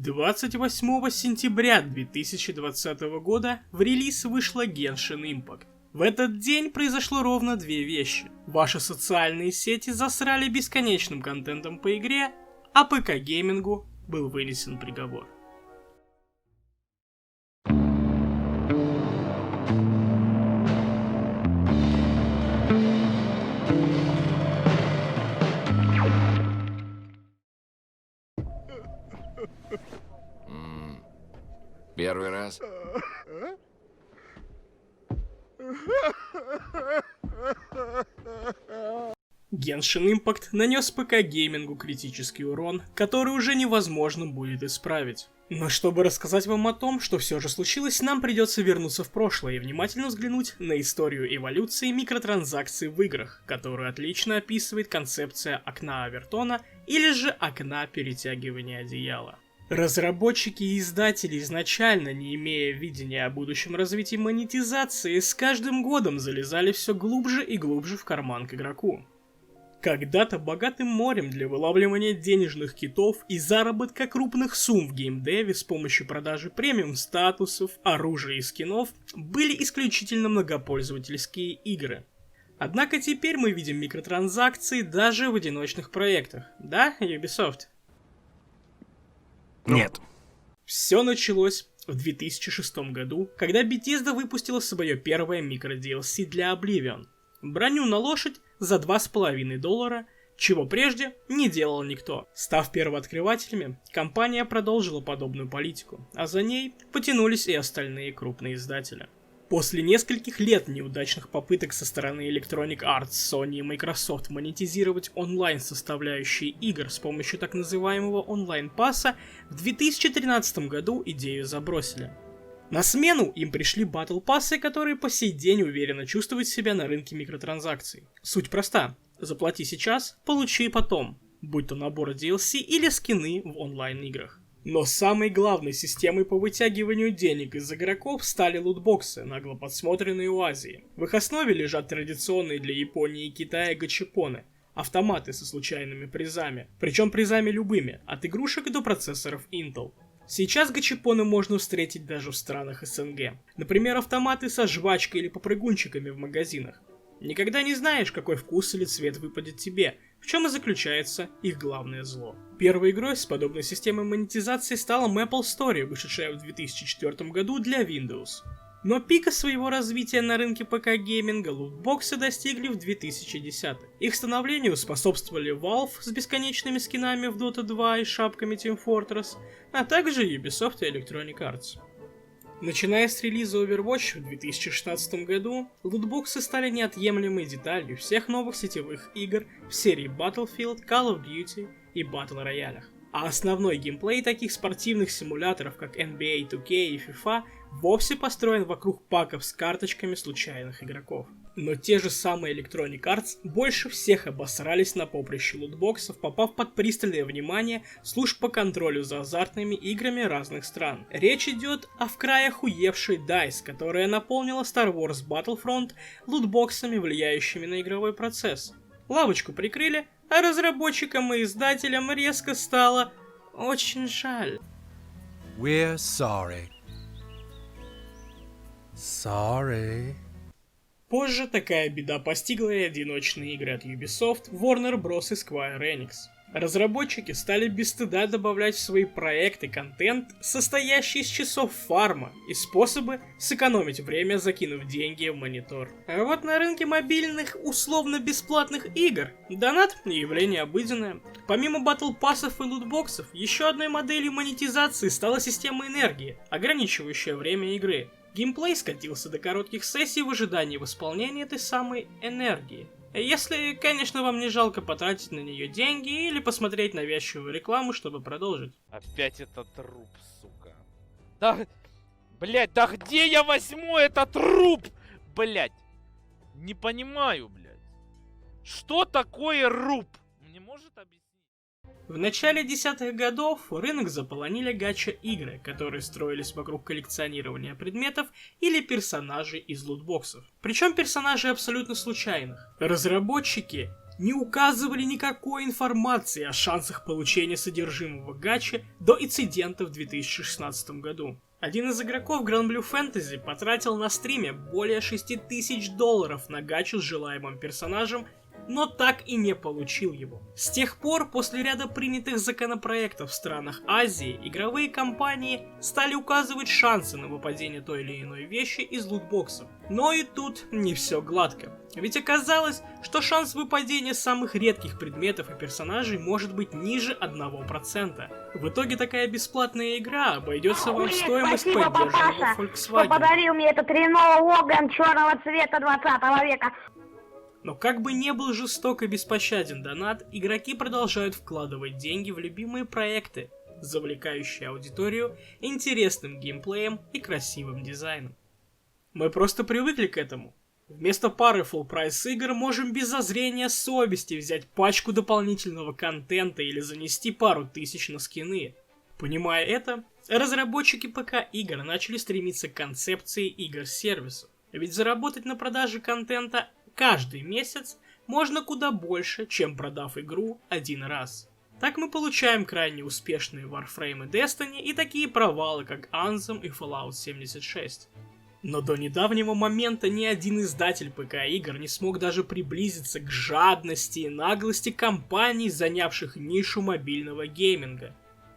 28 сентября 2020 года в релиз вышла Genshin Impact. В этот день произошло ровно две вещи. Ваши социальные сети засрали бесконечным контентом по игре, а ПК-геймингу был вынесен приговор. Первый раз? Genshin Impact нанес ПК-геймингу критический урон, который уже невозможно будет исправить. Но чтобы рассказать вам о том, что все же случилось, нам придется вернуться в прошлое и внимательно взглянуть на историю эволюции микротранзакций в играх, которую отлично описывает концепция окна Овертона или же окна перетягивания одеяла. Разработчики и издатели, изначально не имея видения о будущем развитии монетизации, с каждым годом залезали все глубже и глубже в карман к игроку. Когда-то богатым морем для вылавливания денежных китов и заработка крупных сумм в геймдеве с помощью продажи премиум статусов, оружия и скинов были исключительно многопользовательские игры. Однако теперь мы видим микротранзакции даже в одиночных проектах. Да, Ubisoft? Нет. Все началось в 2006 году, когда Bethesda выпустила свое первое микро-DLC для Oblivion. Броню на лошадь за $2,5, чего прежде не делал никто. Став первооткрывателями, компания продолжила подобную политику, а за ней потянулись и остальные крупные издатели. После нескольких лет неудачных попыток со стороны Electronic Arts, Sony и Microsoft монетизировать онлайн-составляющие игр с помощью так называемого онлайн-пасса, в 2013 году идею забросили. На смену им пришли батл-пассы, которые по сей день уверенно чувствуют себя на рынке микротранзакций. Суть проста. Заплати сейчас, получи потом, будь то набор DLC или скины в онлайн-играх. Но самой главной системой по вытягиванию денег из игроков стали лутбоксы, нагло подсмотренные у Азии. В их основе лежат традиционные для Японии и Китая гачипоны, автоматы со случайными призами, причем призами любыми, от игрушек до процессоров Intel. Сейчас гачипоны можно встретить даже в странах СНГ. Например, автоматы со жвачкой или попрыгунчиками в магазинах. Никогда не знаешь, какой вкус или цвет выпадет тебе, в чем и заключается их главное зло. Первой игрой с подобной системой монетизации стала Maple Story, вышедшая в 2004 году для Windows. Но пика своего развития на рынке ПК-гейминга лутбоксы достигли в 2010-х. Их становлению способствовали Valve с бесконечными скинами в Dota 2 и шапками Team Fortress, а также Ubisoft и Electronic Arts. Начиная с релиза Overwatch в 2016 году, лутбоксы стали неотъемлемой деталью всех новых сетевых игр в серии Battlefield, Call of Duty и Battle Royale. А основной геймплей таких спортивных симуляторов, как NBA 2K и FIFA, вовсе построен вокруг паков с карточками случайных игроков. Но те же самые Electronic Arts больше всех обосрались на поприще лутбоксов, попав под пристальное внимание служб по контролю за азартными играми разных стран. Речь идет о вкрай охуевшей DICE, которая наполнила Star Wars Battlefront лутбоксами, влияющими на игровой процесс. Лавочку прикрыли, а разработчикам и издателям резко стало очень жаль. We're sorry. Sorry. Позже такая беда постигла и одиночные игры от Ubisoft, Warner Bros. И Square Enix. Разработчики стали без стыда добавлять в свои проекты контент, состоящий из часов фарма, и способы сэкономить время, закинув деньги в монитор. А вот на рынке мобильных условно-бесплатных игр донат – явление обыденное. Помимо батл-пассов и лутбоксов, еще одной моделью монетизации стала система энергии, ограничивающая время игры. Геймплей скатился до коротких сессий в ожидании восполнения этой самой энергии. Если, конечно, вам не жалко потратить на нее деньги или посмотреть навязчивую рекламу, чтобы продолжить. Опять этот труп, сука. Да, блять, да где я возьму этот труп? Блять, не понимаю, блять. Что такое руб? Мне может объяснить? В начале десятых годов рынок заполонили гача-игры, которые строились вокруг коллекционирования предметов или персонажей из лутбоксов. Причем персонажей абсолютно случайных. Разработчики не указывали никакой информации о шансах получения содержимого гачи до инцидента в 2016 году. Один из игроков Grand Blue Fantasy потратил на стриме более $6000 на гачу с желаемым персонажем, но так и не получил его. С тех пор, после ряда принятых законопроектов в странах Азии, игровые компании стали указывать шансы на выпадение той или иной вещи из лутбоксов. Но и тут не все гладко. Ведь оказалось, что шанс выпадения самых редких предметов и персонажей может быть ниже 1%. В итоге такая бесплатная игра обойдется вам в стоимость поддержанного Volkswagen. Что подарил мне этот Renault Logan черного цвета 20 века. Но как бы не был жесток и беспощаден донат, игроки продолжают вкладывать деньги в любимые проекты, завлекающие аудиторию интересным геймплеем и красивым дизайном. Мы просто привыкли к этому. Вместо пары full прайс игр можем без зазрения совести взять пачку дополнительного контента или занести пару тысяч на скины. Понимая это, разработчики ПК-игр начали стремиться к концепции игр-сервисов. Ведь заработать на продаже контента каждый месяц можно куда больше, чем продав игру один раз. Так мы получаем крайне успешные Warframe и Destiny и такие провалы, как Anthem и Fallout 76. Но до недавнего момента ни один издатель ПК-игр не смог даже приблизиться к жадности и наглости компаний, занявших нишу мобильного гейминга.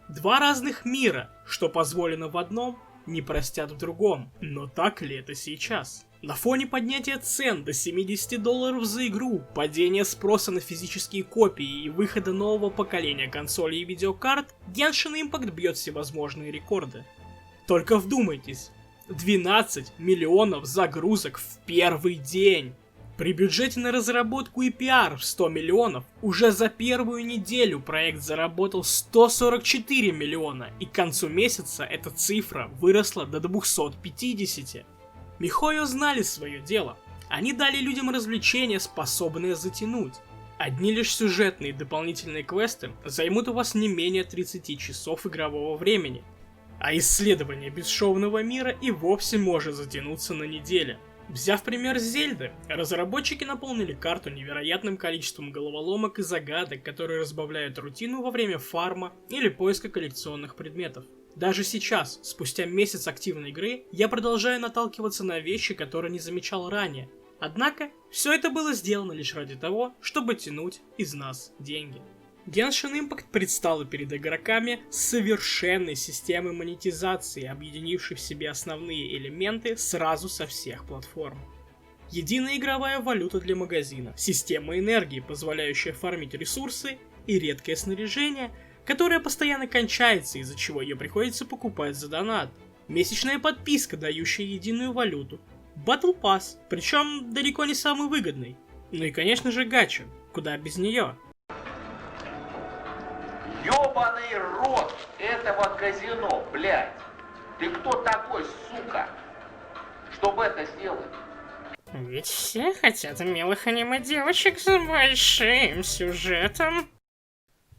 Два разных мира, что позволено в одном, не простят в другом. Но так ли это сейчас? На фоне поднятия цен до $70 за игру, падения спроса на физические копии и выхода нового поколения консолей и видеокарт, Genshin Impact бьет всевозможные рекорды. Только вдумайтесь, 12 миллионов загрузок в первый день. При бюджете на разработку и пиар в 100 миллионов уже за первую неделю проект заработал 144 миллиона, и к концу месяца эта цифра выросла до 250. Mihoyo знали свое дело. Они дали людям развлечения, способные затянуть. Одни лишь сюжетные дополнительные квесты займут у вас не менее 30 часов игрового времени. А исследование бесшовного мира и вовсе может затянуться на неделю. Взяв пример с Зельды, разработчики наполнили карту невероятным количеством головоломок и загадок, которые разбавляют рутину во время фарма или поиска коллекционных предметов. Даже сейчас, спустя месяц активной игры, я продолжаю наталкиваться на вещи, которые не замечал ранее. Однако, все это было сделано лишь ради того, чтобы тянуть из нас деньги. Genshin Impact предстала перед игроками с совершенной системой монетизации, объединившей в себе основные элементы сразу со всех платформ. Единая игровая валюта для магазина, система энергии, позволяющая фармить ресурсы, и редкое снаряжение, которое постоянно кончается, из-за чего ее приходится покупать за донат. Месячная подписка, дающая единую валюту. Battle Pass, причем далеко не самый выгодный. Ну и конечно же гача, куда без нее. Ёбаный рот этого казино, блядь! Ты кто такой, сука, чтобы это сделать? Ведь все хотят милых аниме-девочек с большим сюжетом.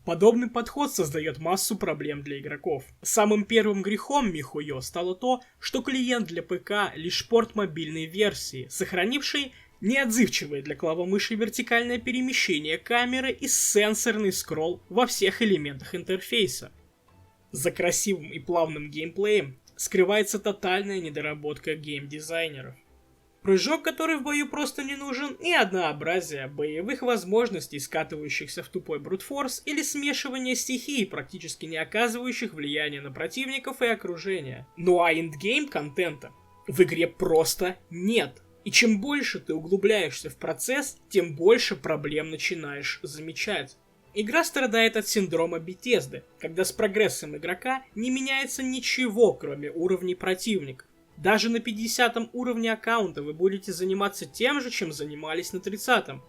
Подобный подход создает массу проблем для игроков. Самым первым грехом Mihoyo стало то, что клиент для ПК лишь порт мобильной версии, сохранивший неотзывчивое для клавомыши вертикальное перемещение камеры и сенсорный скролл во всех элементах интерфейса. За красивым и плавным геймплеем скрывается тотальная недоработка геймдизайнеров. Прыжок, который в бою просто не нужен, и однообразие боевых возможностей, скатывающихся в тупой брутфорс, или смешивание стихий, практически не оказывающих влияния на противников и окружение. Ну а эндгейм контента в игре просто нет. И чем больше ты углубляешься в процесс, тем больше проблем начинаешь замечать. Игра страдает от синдрома Bethesda, когда с прогрессом игрока не меняется ничего, кроме уровней противника. Даже на 50 уровне аккаунта вы будете заниматься тем же, чем занимались на 30-м.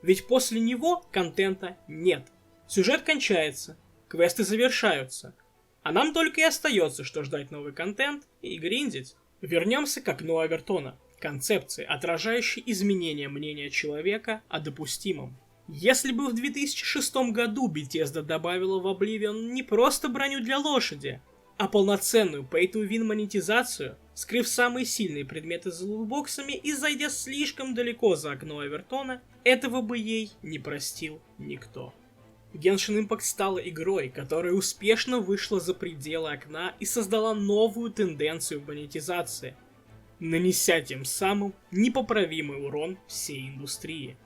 Ведь после него контента нет. Сюжет кончается, квесты завершаются. А нам только и остается, что ждать новый контент и гриндить. Вернемся к окну Овертона. Концепции, отражающей изменения мнения человека о допустимом. Если бы в 2006 году Bethesda добавила в Oblivion не просто броню для лошади, А полноценную pay-to-win монетизацию, скрыв самые сильные предметы за лутбоксами и зайдя слишком далеко за окно Овертона, этого бы ей не простил никто. Genshin Impact стала игрой, которая успешно вышла за пределы окна и создала новую тенденцию в монетизации, нанеся тем самым непоправимый урон всей индустрии.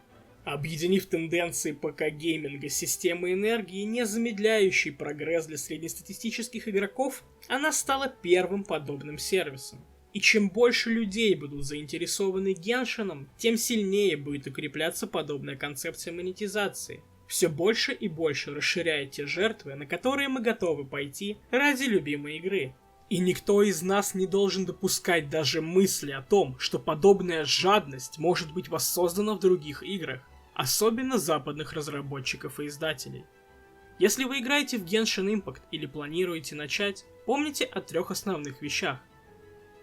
Объединив тенденции ПК-гейминга с системой энергии, не замедляющей прогресс для среднестатистических игроков, она стала первым подобным сервисом. И чем больше людей будут заинтересованы Геншином, тем сильнее будет укрепляться подобная концепция монетизации, все больше и больше расширяя те жертвы, на которые мы готовы пойти ради любимой игры. И никто из нас не должен допускать даже мысли о том, что подобная жадность может быть воссоздана в других играх, особенно западных разработчиков и издателей. Если вы играете в Genshin Impact или планируете начать, помните о 3 основных вещах.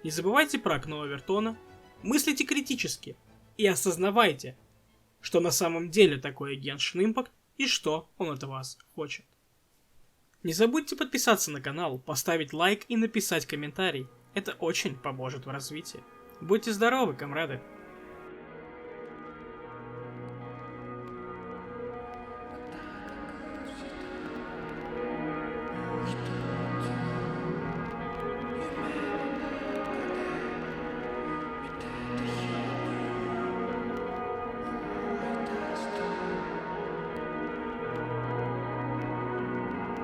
Не забывайте про окно Овертона, мыслите критически и осознавайте, что на самом деле такое Genshin Impact и что он от вас хочет. Не забудьте подписаться на канал, поставить лайк и написать комментарий. Это очень поможет в развитии. Будьте здоровы, комрады!